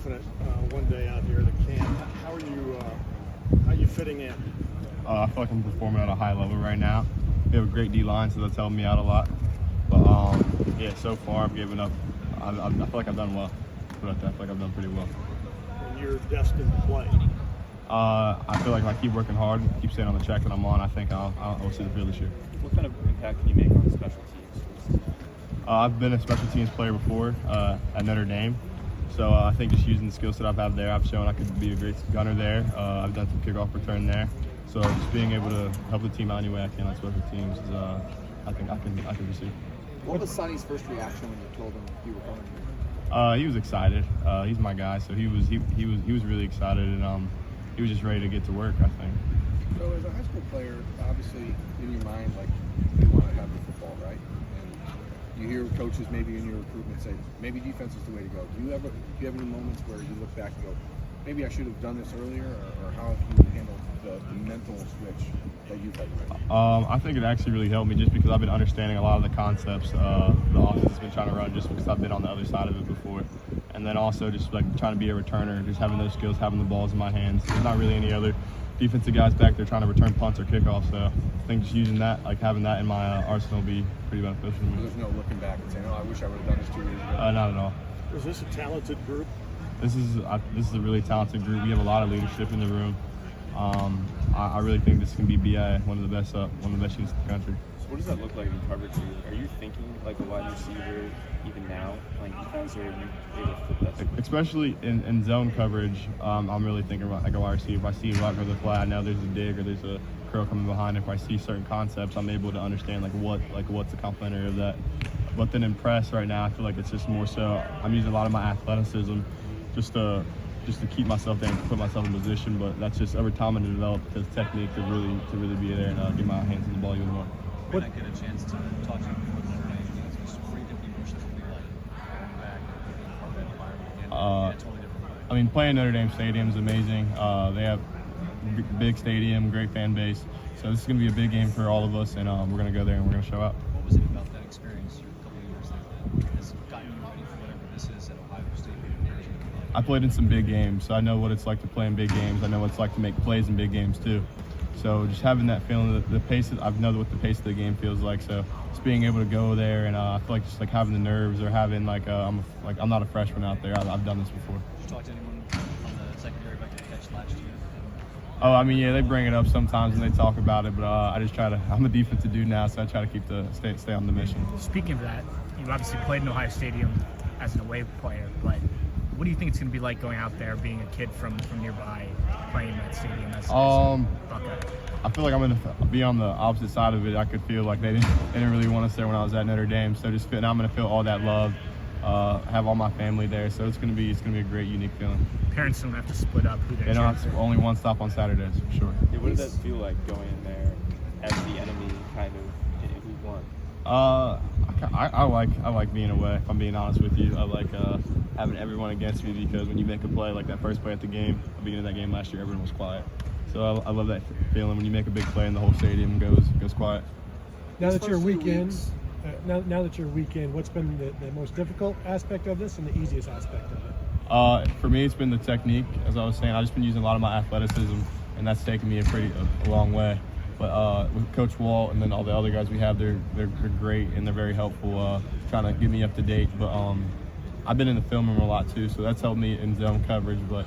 confident one day out here at the camp. How are you fitting in? I feel like I'm performing at a high level right now. We have a great D-line, so that's helping me out a lot. But yeah, so far I've given up. I feel like I've done well. But I feel like I've done pretty well. And you're destined to play. I feel like if I keep working hard, keep staying on the track that I'm on, I think I'll see the field this year. What kind of impact can you make on special teams? I've been a special teams player before at Notre Dame. So I think just using the skill set I've had there, I've shown I could be a great gunner there. I've done some kickoff return there. So just being able to help the team out any way I can on special teams is, I think I can receive. What was Sonny's first reaction when you told him you were coming here? He was excited. He's my guy, so he was really excited, and he was just ready to get to work, I think. So as a high school player, obviously in your mind, like, you want to have the football, right? And you hear coaches maybe in your recruitment say, maybe defense is the way to go. Do you have any moments where you look back and go, maybe I should have done this earlier, or how have you handled the mental switch that you've had to make? I think it actually really helped me just because I've been understanding a lot of the concepts the offense has been trying to run, just because I've been on the other side of it before. And then also just like trying to be a returner, just having those skills, having the balls in my hands. There's not really any other defensive guys back there trying to return punts or kickoffs, so I think just using that, like having that in my arsenal, will be pretty beneficial to me. There's no looking back and saying, oh, I wish I would have done this 2 years ago. Not at all. Is this a talented group? This is a really talented group. We have a lot of leadership in the room. I really think this can be BI, one of the best units in the country. So what does that look like in coverage for you? Are you thinking like a wide receiver even now playing defense, or are you able to flip that switch? Especially in zone coverage, I'm really thinking about like a wide receiver. If I see a wide receiver fly, I know there's a dig or there's a curl coming behind. If I see certain concepts, I'm able to understand what's the complementary of that. But then in press right now, I feel like it's just more so I'm using a lot of my athleticism just to keep myself there and put myself in position. But that's just every time I develop the technique to really be there and get my hands on the ball even more. When I get a chance to talk to you before Notre Dame, it's pretty different versus what we like going back and that environment again. Totally different play. I mean, playing Notre Dame Stadium is amazing. They have big stadium, great fan base. So this is going to be a big game for all of us, and we're going to go there and we're going to show up. What was it about that experience, your couple of years there, that has gotten you ready for whatever this is at Ohio State? I played in some big games, so I know what it's like to play in big games. I know what it's like to make plays in big games too. So just having that feeling, the pace, I know what the pace of the game feels like. So just being able to go there, and I feel like just like having the nerves, or having I'm not a freshman out there. I've done this before. Did you talk to anyone on the secondary back to catch last year? Oh, I mean, yeah, they bring it up sometimes when they talk about it, but I just try to. I'm a defensive dude now, so I try to keep stay on the mission. Speaking of that, you obviously played in Ohio Stadium as an away player, but what do you think it's going to be like going out there, being a kid from nearby, playing in that stadium as Buckeye? I feel like I'm going to be on the opposite side of it. I could feel like they didn't really want us there when I was at Notre Dame. So now I'm going to feel all that love, have all my family there. So it's going to be a great, unique feeling. Parents don't have to split up who they're They don't have to, only one stop on Saturdays for sure. Yeah, what does that feel like going in there as the enemy, kind of, in week one? I like being away, if I'm being honest with you. I like having everyone against me, because when you make a play like that first play at the game, at the beginning of that game last year, everyone was quiet. So I love that feeling when you make a big play and the whole stadium goes quiet. Now that you're a weekend, now that you're a weekend, what's been the most difficult aspect of this and the easiest aspect of it? For me, it's been the technique. As I was saying, I've just been using a lot of my athleticism, and that's taken me a long way. But with Coach Walt and then all the other guys we have, they're great, and they're very helpful trying to get me up to date. But I've been in the film room a lot too, so that's helped me in zone coverage. But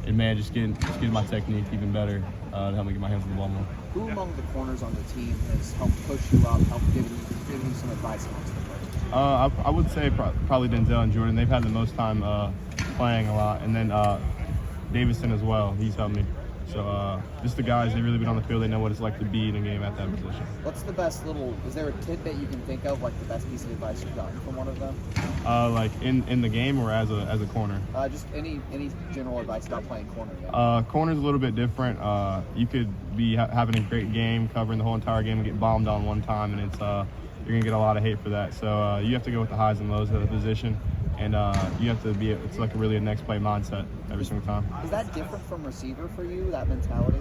just getting my technique even better to help me get my hands on the ball more. Who among the corners on the team has helped push you up, helped give you some advice amongst the players? I would say probably Denzel and Jordan. They've had the most time playing a lot, and then Davison as well. He's helped me. So just the guys, they've really been on the field. They know what it's like to be in a game at that position. What's the best is there a tidbit you can think of, like the best piece of advice you've gotten from one of them? Like in the game or as a corner? Just any general advice about playing corner. Yeah. Corner's a little bit different. You could be having a great game, covering the whole entire game, and get bombed on one time, and it's you're gonna get a lot of hate for that. So you have to go with the highs and lows of the position. And you have to it's like a next play mindset every single time. Is that different from receiver for you, that mentality?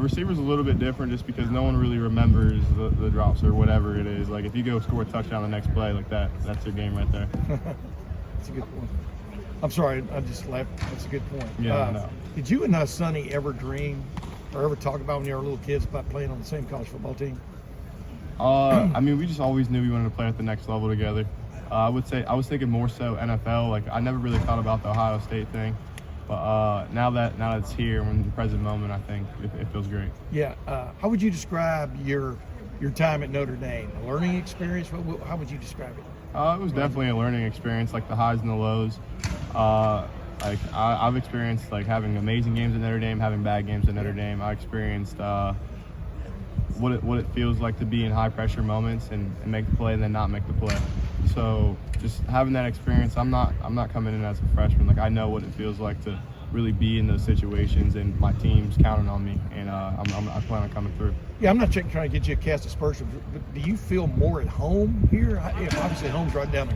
Receiver's a little bit different just because no one really remembers the drops or whatever it is. Like if you go score a touchdown the next play like that, that's your game right there. That's a good point. I'm sorry, I just laughed. That's a good point. Yeah, I know. Did you and Sonny ever dream or ever talk about when you were little kids about playing on the same college football team? I mean, we just always knew we wanted to play at the next level together. I would say I was thinking more so NFL. Like, I never really thought about the Ohio State thing, but now that it's here, in the present moment, I think it feels great. Yeah. How would you describe your time at Notre Dame? A learning experience? How would you describe it? It was definitely a learning experience, like the highs and the lows. Like I've experienced like having amazing games at Notre Dame, having bad games at Notre Dame. I experienced what it feels like to be in high pressure moments and make the play and then not make the play. So just having that experience, I'm not coming in as a freshman. Like, I know what it feels like to really be in those situations, and my team's counting on me, and I plan on coming through. Yeah, I'm not trying to get you a cast aspersions, but do you feel more at home here? Obviously, home's right down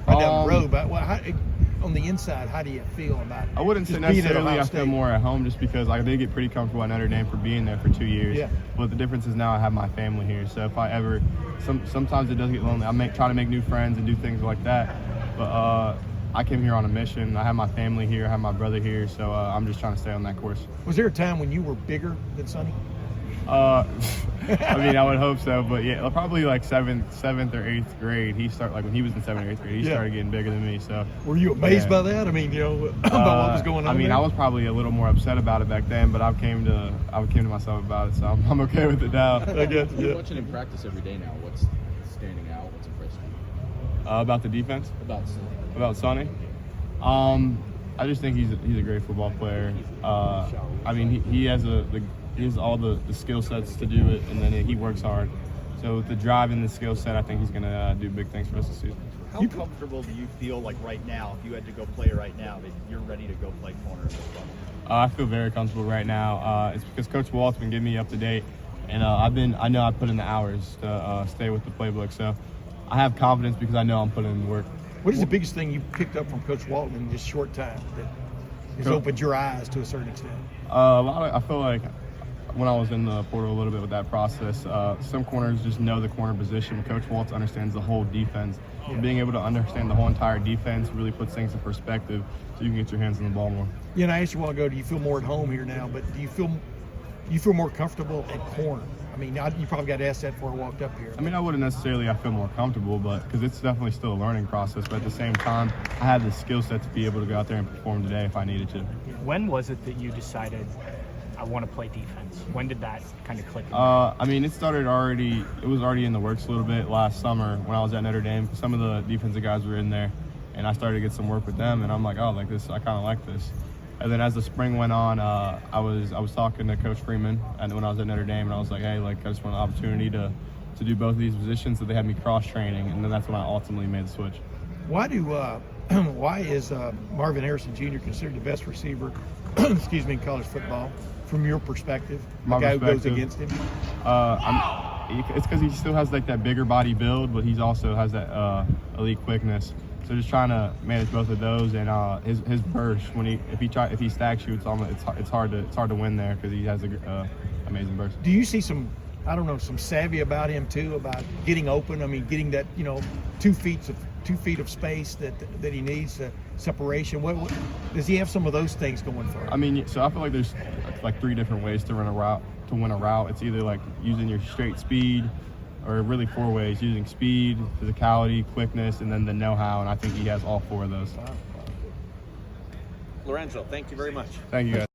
the road, but on the inside, how do you feel about it? I wouldn't say necessarily I feel more at home, just because I did get pretty comfortable at Notre Dame for being there for 2 years. Yeah. But the difference is now I have my family here, so if I ever, sometimes it does get lonely. I try to make new friends and do things like that, but I came here on a mission. I have my family here, I have my brother here, so I'm just trying to stay on that course. Was there a time when you were bigger than Sonny? I mean, I would hope so, but yeah, probably like seventh or eighth grade. When he was in 7th or 8th grade, he started getting bigger than me. So were you amazed by that? I mean, about what was going on? I mean, there? I was probably a little more upset about it back then, but I came to myself about it, so I'm okay with it now. I guess. You're watching in practice every day now. What's standing out? What's impressed you? About the defense? About Sonny? I just think he's a great football player. I mean, he has all the skill sets to do it, and then he works hard. So with the drive and the skill set, I think he's going to do big things for us this season. How comfortable do you feel like right now, if you had to go play right now, that you're ready to go play corner at this level? I feel very comfortable right now. It's because Coach Walt's been getting me up to date, and I know I put in the hours to stay with the playbook. So I have confidence because I know I'm putting in the work. What is the biggest thing you picked up from Coach Walton in this short time that has opened your eyes to a certain extent? I feel like when I was in the portal a little bit with that process, some corners just know the corner position. Coach Waltz understands the whole defense. Yeah. Being able to understand the whole entire defense really puts things in perspective so you can get your hands on the ball more. Yeah, and I asked you a while ago, do you feel more at home here now, but do you feel more comfortable at corner? I mean, you probably got asked that before I walked up here. I mean, I wouldn't necessarily I feel more comfortable, but because it's definitely still a learning process, but at the same time, I have the skill set to be able to go out there and perform today if I needed to. When was it that you decided I want to play defense? When did that kind of click? I mean, it was already in the works a little bit last summer when I was at Notre Dame. Some of the defensive guys were in there, and I started to get some work with them, and I'm like, oh, like this, I kind of like this. And then as the spring went on, I was talking to Coach Freeman and when I was at Notre Dame, and I was like, hey, like I just want an opportunity to do both of these positions, so they had me cross-training, and then that's when I ultimately made the switch. Why is Marvin Harrison Jr. considered the best receiver, in college football, from your perspective? The guy who goes against him? It's because he still has like that bigger body build, but he also has that elite quickness. So just trying to manage both of those, and his burst if he stacks you, it's hard to win there because he has a amazing burst. Do you see some savvy about him too, about getting open? I mean, getting that 2 feet of space that he needs, separation. What does he have some of those things going for him? I mean, so I feel like there's like 3 different ways to run a route. To win a route, it's either like using your straight speed, or really 4 ways: using speed, physicality, quickness, and then the know-how. And I think he has all 4 of those. Lorenzo, thank you very much. Thank you, guys.